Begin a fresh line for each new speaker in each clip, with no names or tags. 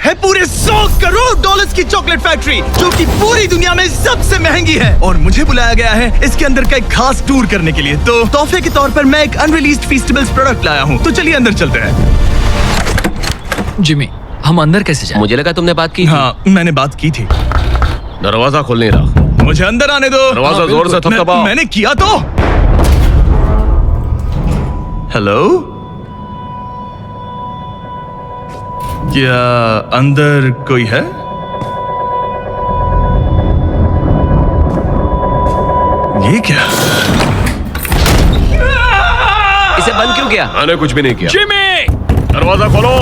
है पूरे 100 करोड़ डॉलर्स की चॉकलेट फैक्ट्री, जो कि पूरी दुनिया में सबसे महंगी है। और मुझे बुलाया गया है इसके अंदर का एक खास टूर करने के लिए। तो तोहफे के तौर पर मैं एक अनरिलीज्ड फीस्टेबल्स प्रोडक्ट लाया हूँ। तो चलिए अंदर चलते हैं।
जिमी, हम अंदर कैसे जाएं?
मुझे लगा तुमने बात की थी।
हाँ, मैंने बात की थी।
दरवाजा खोल नहीं रहा।
मुझे अंदर आने दो।
दरवाजा जोर से थपथपाओ।
मैंने किया तो। हेलो, क्या अंदर कोई है? ये क्या?
इसे बंद क्यों किया?
मैंने कुछ भी नहीं किया।
जिमी!
दरवाजा खोलो।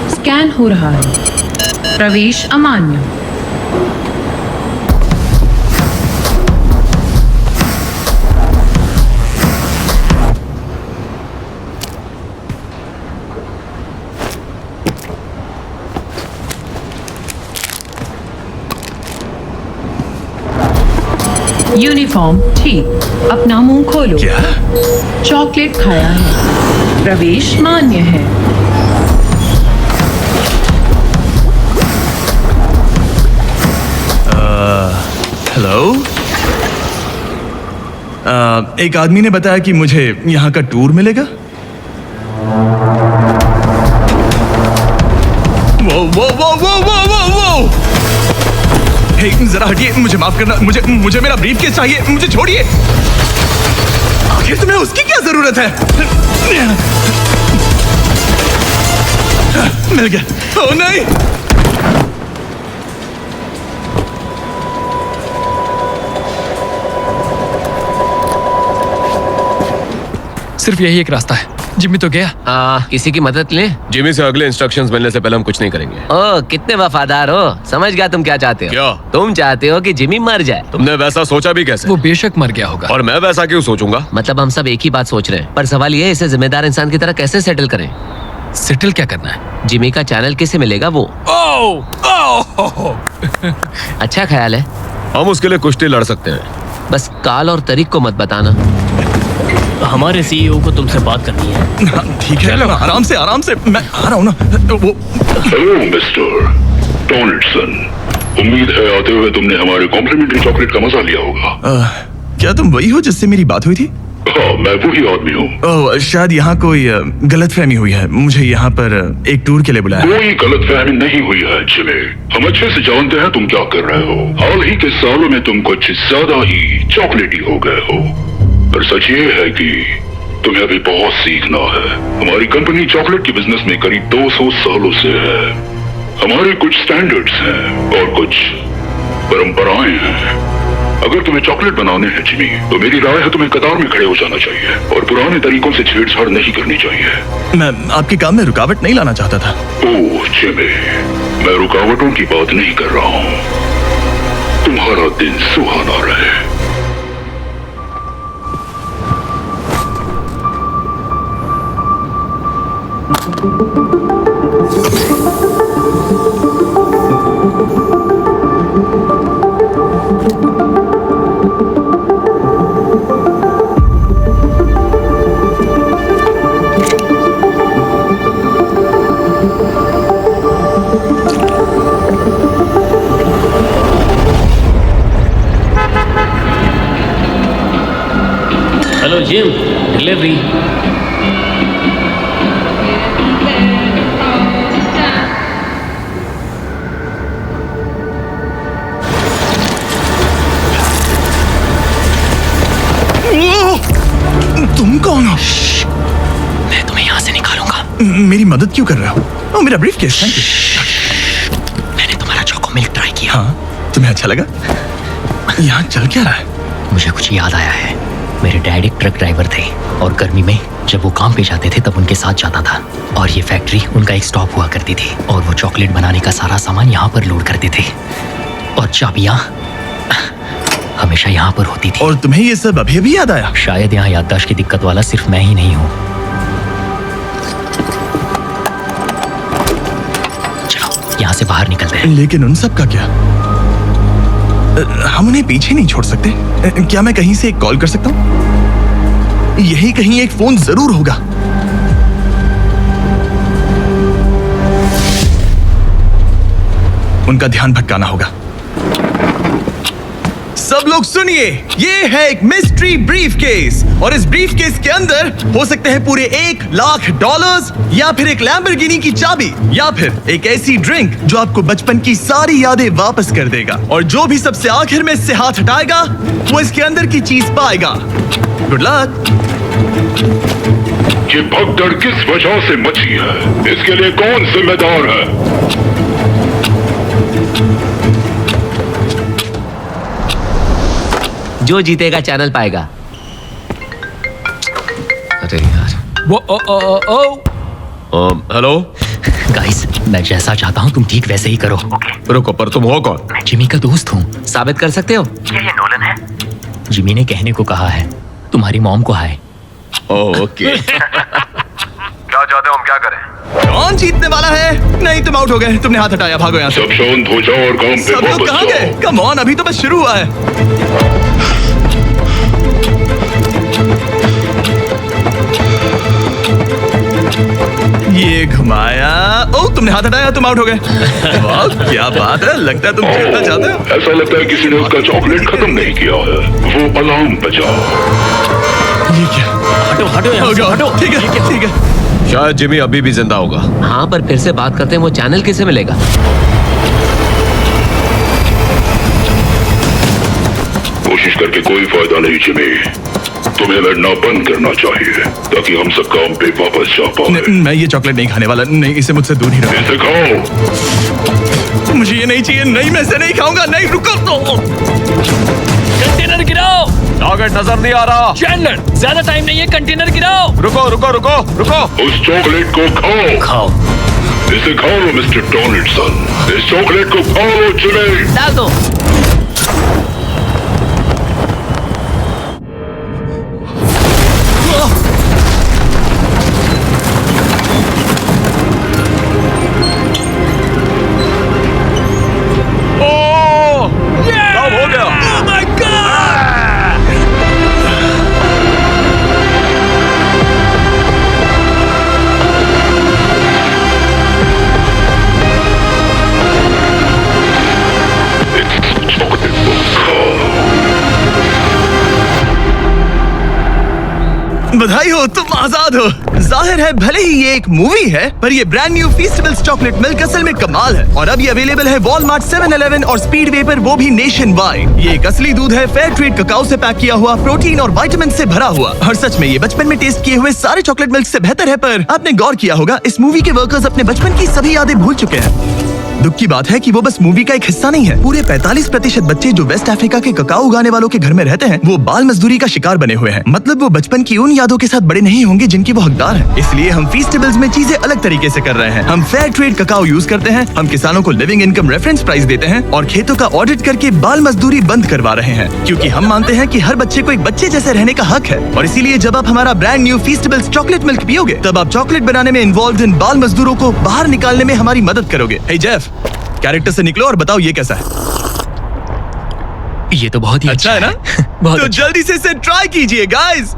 स्कैन हो रहा है। प्रवेश अमान्य। यूनिफॉर्म ठीक। अपना मुंह खोलो।
क्या?
चॉकलेट खाया है। प्रवेश मान्य है।
हेलो, एक आदमी ने बताया कि मुझे यहाँ का टूर मिलेगा। वो वो वो वो वो वो वो हे, जरा हटिए, मुझे माफ करना। मुझे मेरा ब्रीफकेस चाहिए। मुझे छोड़िए। आखिर तुम्हें उसकी क्या जरूरत है? मिल गया। ओह नहीं।
सिर्फ यही एक रास्ता है। जिमी तो गया।
किसी की मदद लें?
जिमी से अगले इंस्ट्रक्शंस मिलने से पहले हम कुछ नहीं करेंगे।
ओह, कितने वफादार हो। समझ गया तुम क्या चाहते हो।
क्या?
तुम चाहते हो कि जिमी मर जाए।
तुमने वैसा सोचा भी कैसे?
वो बेशक मर गया होगा।
और मैं वैसा क्यों सोचूंगा?
मतलब हम सब एक ही बात सोच रहे हैं, पर सवाल ये है इसे जिम्मेदार इंसान की तरह कैसे सेटल करें।
सेटल क्या करना है?
जिमी का चैनल किसे मिलेगा वो? अच्छा ख्याल है।
हम उसके लिए कुश्ती लड़ सकते हैं।
बस काल और तारीख को मत बताना।
हमारे सीईओ को तुमसे बात करनी है।
ठीक है, आराम से मैं आ रहा हूँ ना। वो
हेलो मिस्टर डोनाल्डसन, उम्मीद है आते हुए तुमने हमारे कॉम्प्लीमेंट्री चॉकलेट का मजा लिया होगा।
क्या तुम वही हो जिससे मेरी बात हुई थी?
हाँ, मैं वही आदमी हूँ।
ओह, शायद यहाँ कोई गलतफहमी हुई है। मुझे यहाँ पर एक टूर के लिए बुलाया।
कोई गलतफहमी नहीं हुई है जिमी। हम अच्छे से जानते हैं तुम क्या कर रहे हो। हाल ही के सालों में तुम कुछ ज्यादा ही चॉकलेटी हो गए हो। पर सच ये है कि तुम्हें अभी बहुत सीखना है। हमारी कंपनी चॉकलेट के बिजनेस में करीब 200 सालों से है। हमारे कुछ स्टैंडर्ड्स हैं और कुछ परंपराएं हैं। अगर तुम्हें चॉकलेट बनाने हैं जिमी, तो मेरी राय है तुम्हें कतार में खड़े हो जाना चाहिए और पुराने तरीकों से छेड़छाड़ नहीं करनी चाहिए।
मैं आपके काम में रुकावट नहीं लाना चाहता था।
ओह जिमी, मैं रुकावटों की बात नहीं कर रहा हूँ। तुम्हारा दिन सुहाना रहे।
Hello gym, delivery.
तुम कौन हो?
मैं तुम्हें यहाँ से निकालूंगा।
मेरी मदद क्यों कर रहे हो? ओह, मेरा ब्रीफकेस। Thank you.
मैंने तुम्हारा चोको मिल्क ट्राई किया।
हाँ, तुम्हें अच्छा लगा? यहाँ चल क्या रहा है?
मुझे कुछ याद आया है। मेरे डैड एक ट्रक ड्राइवर थे और गर्मी में जब वो काम पे जाते थे तब उनके साथ जाता था। और ये फैक्ट्री उनका एक स्टॉप हुआ करती थी और वो चॉकलेट बनाने का सारा सामान यहाँ पर लोड करते थे। और चाबियाँ हमेशा यहाँ पर होती थी।
और तुम्हें ये सब अभी भी याद आया?
शायद यहाँ याददाश्त की दिक्कत वाला सिर्फ मैं ही नहीं हूँ। चलो यहाँ से बाहर निकलते हैं।
लेकिन उन सब का क्या? हम उन्हें पीछे नहीं छोड़ सकते। क्या मैं कहीं से एक कॉल कर सकता हूँ? यही कहीं एक फोन जरूर होगा। उनका ध्यान भटकाना होगा। सब लोग सुनिए, ये है एक मिस्ट्री ब्रीफकेस और इस ब्रीफकेस के अंदर हो सकते हैं पूरे $1,00,000 या फिर एक लैम्बोर्गिनी की चाबी या फिर एक ऐसी ड्रिंक जो आपको बचपन की सारी यादें वापस कर देगा। और जो भी सबसे आखिर में इससे हाथ हटाएगा वो इसके अंदर की चीज पाएगा। Good luck.
ये भगदड़ किस वजह से मची है? इसके लिए कौन जिम्मेदार है?
जो जीतेगा चैनल पाएगा। अरे यार।
हेलो।
गाइस, मैं जैसा चाहता हूँ तुम ठीक वैसे ही करो।
रुको, पर तुम हो कौन?
मैं जिमी का दोस्त हूँ।
साबित कर सकते हो?
ये नोलन है। जिमी ने कहने को कहा है तुम्हारी मॉम को हाय।
ओके। क्या चाहते हो हम क्या करें?
कौन जीतने वाला है? नहीं, तुम आउट हो गए। तुमने हाथ हटाया, भागो यहाँ से।
सब शांत हो जाओ और काम पे
सब लोग
वापस
कहाँ गए?
जाओ।
कम ऑन, अभी तो बस शुरू हुआ है। ये घुमाया। ओ, तुमने हाथ हटाया, तुम आउट हो गए। वाह, क्या बात है। लगता है तुम जीतना चाहते हो।
ऐसा लगता है किसी ने उसका चॉकलेट खत्म नहीं किया है। वो अलार्म बजा।
ये क्या
हटो हटो यहाँ
हो
से,
गया?
हटो।
ठीक है, ठीक है।
शायद जिमी अभी भी जिंदा होगा।
हाँ, पर फिर से बात करते हैं, वो चैनल किसे मिलेगा?
कोशिश करके कोई फायदा नहीं जिमी। तुम्हें लड़ना बंद करना चाहिए ताकि हम सब काम पे वापस जा पाए।
मैं ये चॉकलेट नहीं खाने वाला। नहीं, इसे मुझसे दूर ही रखो।
इसे खाओ।
मुझे ये नहीं चाहिए। नहीं, मैं इसे नहीं खाऊंगा। नहीं, रुको तो।
कंटेनर गिराओ।
टारगेट नजर नहीं आ रहा।
चैंडलर, ज्यादा टाइम नहीं है, कंटेनर गिराओ।
रुको रुको रुको रुको।
उस चॉकलेट को खाओ।
खाओ।
इसे खाओ लो मिस्टर डोनाल्डसन। इस चॉकलेट को खाओ लो जिमी।
डाल दो।
सब हो गया।
चॉकलेट को खाओ।
बधाई हो, तुम आजाद हो। जाहिर है भले ही ये एक मूवी है, पर ये ब्रांड न्यू फीस्टेबल्स चॉकलेट मिल्क असल में कमाल है। और अब ये अवेलेबल है वॉलमार्ट, 7-Eleven और स्पीडवे पर, वो भी नेशन वाइड। ये एक असली दूध है, फेयर ट्रेड ककाओ से पैक किया हुआ, प्रोटीन और विटामिन से भरा हुआ। और सच में ये बचपन में टेस्ट किए हुए सारे चॉकलेट मिल्क से बेहतर है। पर आपने गौर किया होगा, इस मूवी के वर्कर्स अपने बचपन की सभी यादें भूल चुके हैं। दुख की बात है कि वो बस मूवी का एक हिस्सा नहीं है। पूरे 45% बच्चे जो वेस्ट अफ्रीका के ककाओ उगाने वालों के घर में रहते हैं, वो बाल मजदूरी का शिकार बने हुए हैं। मतलब वो बचपन की उन यादों के साथ बड़े नहीं होंगे जिनकी वो हकदार हैं। इसलिए हम फीस्टेबल्स में चीजें अलग तरीके से कर रहे हैं। हम फेयर ट्रेड ककाओ यूज करते हैं, हम किसानों को लिविंग इनकम रेफरेंस प्राइस देते हैं और खेतों का ऑडिट करके बाल मजदूरी बंद करवा रहे हैं। क्योंकि हम मानते हैं कि हर बच्चे को एक बच्चे जैसे रहने का हक है। और इसीलिए जब आप हमारा ब्रांड न्यू फीस्टेबल्स चॉकलेट मिल्क पियोगे, तब आप चॉकलेट बनाने में इन्वॉल्व इन बाल मजदूरों को बाहर निकालने में हमारी मदद करोगे। हे जेफ, कैरेक्टर से निकलो और बताओ ये कैसा है।
ये तो बहुत ही
अच्छा है ना?
बहुत
तो
अच्छा।
जल्दी से इसे ट्राई कीजिए गाइस।